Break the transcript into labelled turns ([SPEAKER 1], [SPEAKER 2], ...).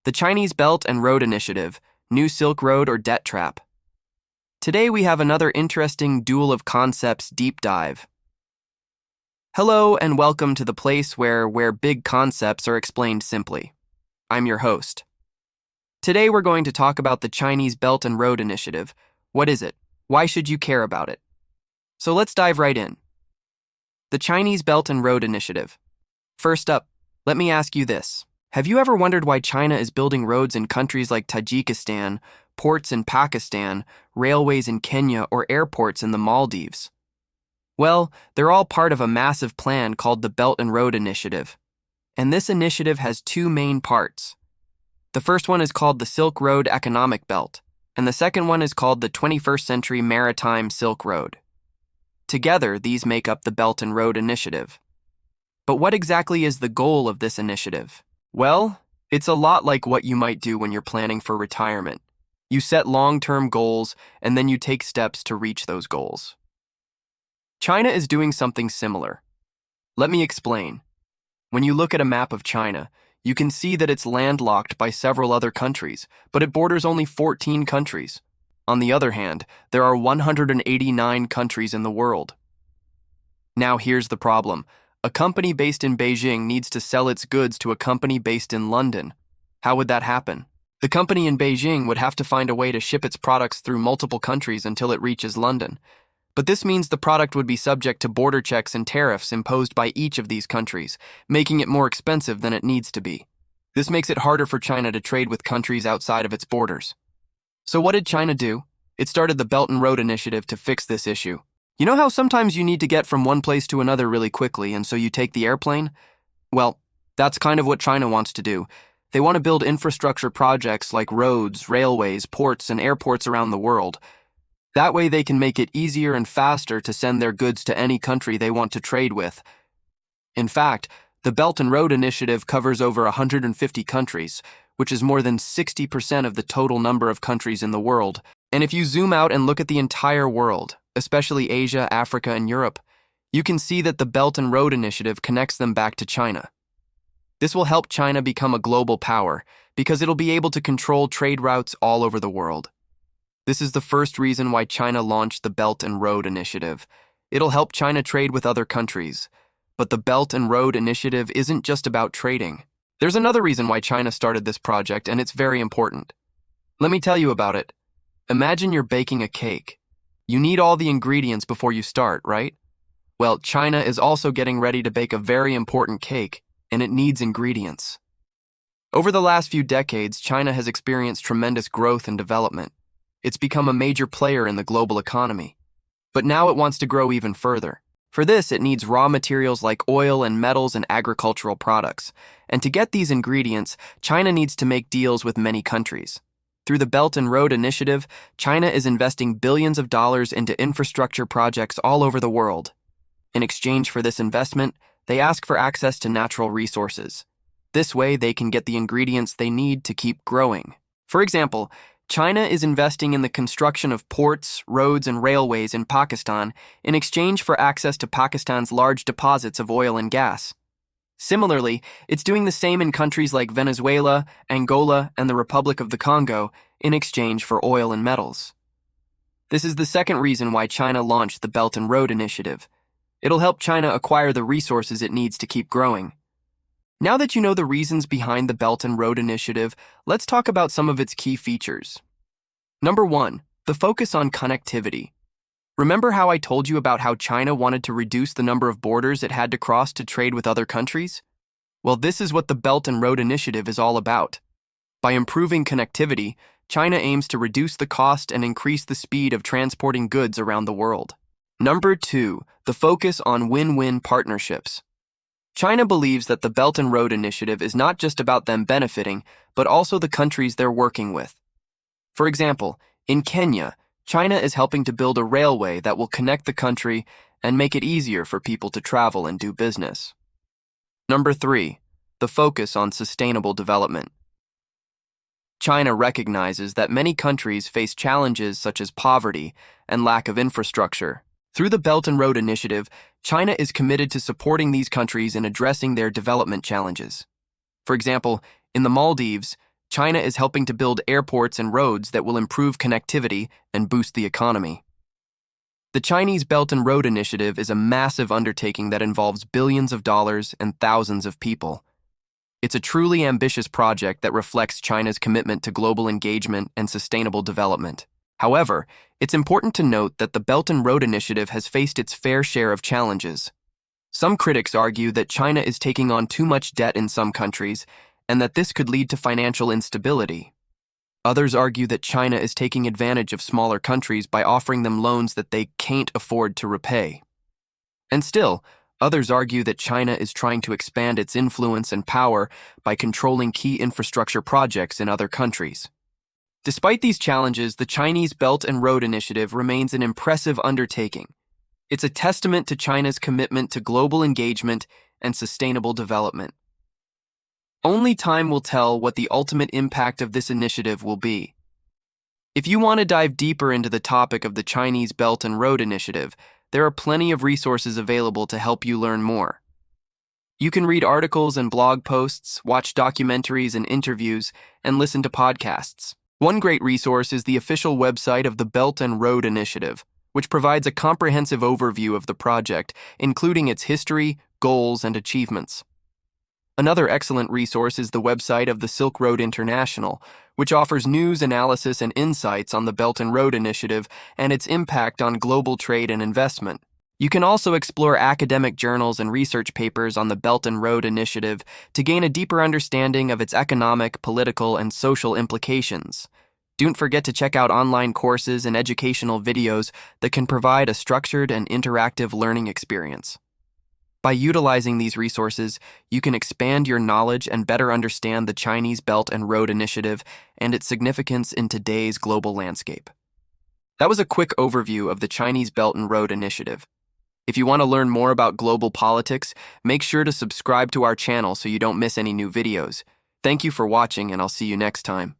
[SPEAKER 1] The Chinese Belt and Road Initiative, New Silk Road or Debt Trap. Today we have another interesting duel of concepts deep dive. Hello and welcome to the place where big concepts are explained simply. I'm your host. Today we're going to talk about the Chinese Belt and Road Initiative. What is it? Why should you care about it? So let's dive right in. The Chinese Belt and Road Initiative. First up, let me ask you this. Have you ever wondered why China is building roads in countries like Tajikistan, ports in Pakistan, railways in Kenya, or airports in the Maldives? Well, they're all part of a massive plan called the Belt and Road Initiative. And this initiative has two main parts. The first one is called the Silk Road Economic Belt, and the second one is called the 21st Century Maritime Silk Road. Together, these make up the Belt and Road Initiative. But what exactly is the goal of this initiative? Well, it's a lot like what you might do when you're planning for retirement. You set long-term goals, and then you take steps to reach those goals. China is doing something similar. Let me explain. When you look at a map of China, you can see that it's landlocked by several other countries, but it borders only 14 countries. On the other hand, there are 189 countries in the world. Now here's the problem. A company based in Beijing needs to sell its goods to a company based in London. How would that happen? The company in Beijing would have to find a way to ship its products through multiple countries until it reaches London. But this means the product would be subject to border checks and tariffs imposed by each of these countries, making it more expensive than it needs to be. This makes it harder for China to trade with countries outside of its borders. So what did China do? It started the Belt and Road Initiative to fix this issue. You know how sometimes you need to get from one place to another really quickly, and so you take the airplane? Well, that's kind of what China wants to do. They want to build infrastructure projects like roads, railways, ports, and airports around the world. That way they can make it easier and faster to send their goods to any country they want to trade with. In fact, the Belt and Road Initiative covers over 150 countries, which is more than 60% of the total number of countries in the world. And if you zoom out and look at the entire world, especially Asia, Africa, and Europe, you can see that the Belt and Road Initiative connects them back to China. This will help China become a global power because it'll be able to control trade routes all over the world. This is the first reason why China launched the Belt and Road Initiative. It'll help China trade with other countries. But the Belt and Road Initiative isn't just about trading. There's another reason why China started this project, and it's very important. Let me tell you about it. Imagine you're baking a cake. You need all the ingredients before you start, right? Well, China is also getting ready to bake a very important cake, and it needs ingredients. Over the last few decades, China has experienced tremendous growth and development. It's become a major player in the global economy. But now it wants to grow even further. For this, it needs raw materials like oil and metals and agricultural products. And to get these ingredients, China needs to make deals with many countries. Through the Belt and Road Initiative, China is investing billions of dollars into infrastructure projects all over the world. In exchange for this investment, they ask for access to natural resources. This way, they can get the ingredients they need to keep growing. For example, China is investing in the construction of ports, roads, and railways in Pakistan in exchange for access to Pakistan's large deposits of oil and gas. Similarly, it's doing the same in countries like Venezuela, Angola, and the Republic of the Congo in exchange for oil and metals. This is the second reason why China launched the Belt and Road Initiative. It'll help China acquire the resources it needs to keep growing. Now that you know the reasons behind the Belt and Road Initiative, let's talk about some of its key features. Number 1, the focus on connectivity. Remember how I told you about how China wanted to reduce the number of borders it had to cross to trade with other countries? Well, this is what the Belt and Road Initiative is all about. By improving connectivity, China aims to reduce the cost and increase the speed of transporting goods around the world. Number 2, the focus on win-win partnerships. China believes that the Belt and Road Initiative is not just about them benefiting, but also the countries they're working with. For example, in Kenya, China is helping to build a railway that will connect the country and make it easier for people to travel and do business. Number 3, the focus on sustainable development. China recognizes that many countries face challenges such as poverty and lack of infrastructure. Through the Belt and Road Initiative, China is committed to supporting these countries in addressing their development challenges. For example, in the Maldives, China is helping to build airports and roads that will improve connectivity and boost the economy. The Chinese Belt and Road Initiative is a massive undertaking that involves billions of dollars and thousands of people. It's a truly ambitious project that reflects China's commitment to global engagement and sustainable development. However, it's important to note that the Belt and Road Initiative has faced its fair share of challenges. Some critics argue that China is taking on too much debt in some countries and that this could lead to financial instability. Others argue that China is taking advantage of smaller countries by offering them loans that they can't afford to repay. And still, others argue that China is trying to expand its influence and power by controlling key infrastructure projects in other countries. Despite these challenges, the Chinese Belt and Road Initiative remains an impressive undertaking. It's a testament to China's commitment to global engagement and sustainable development. Only time will tell what the ultimate impact of this initiative will be. If you want to dive deeper into the topic of the Chinese Belt and Road Initiative, there are plenty of resources available to help you learn more. You can read articles and blog posts, watch documentaries and interviews, and listen to podcasts. One great resource is the official website of the Belt and Road Initiative, which provides a comprehensive overview of the project, including its history, goals, and achievements. Another excellent resource is the website of the Silk Road International, which offers news, analysis, and insights on the Belt and Road Initiative and its impact on global trade and investment. You can also explore academic journals and research papers on the Belt and Road Initiative to gain a deeper understanding of its economic, political, and social implications. Don't forget to check out online courses and educational videos that can provide a structured and interactive learning experience. By utilizing these resources, you can expand your knowledge and better understand the Chinese Belt and Road Initiative and its significance in today's global landscape. That was a quick overview of the Chinese Belt and Road Initiative. If you want to learn more about global politics, make sure to subscribe to our channel so you don't miss any new videos. Thank you for watching, and I'll see you next time.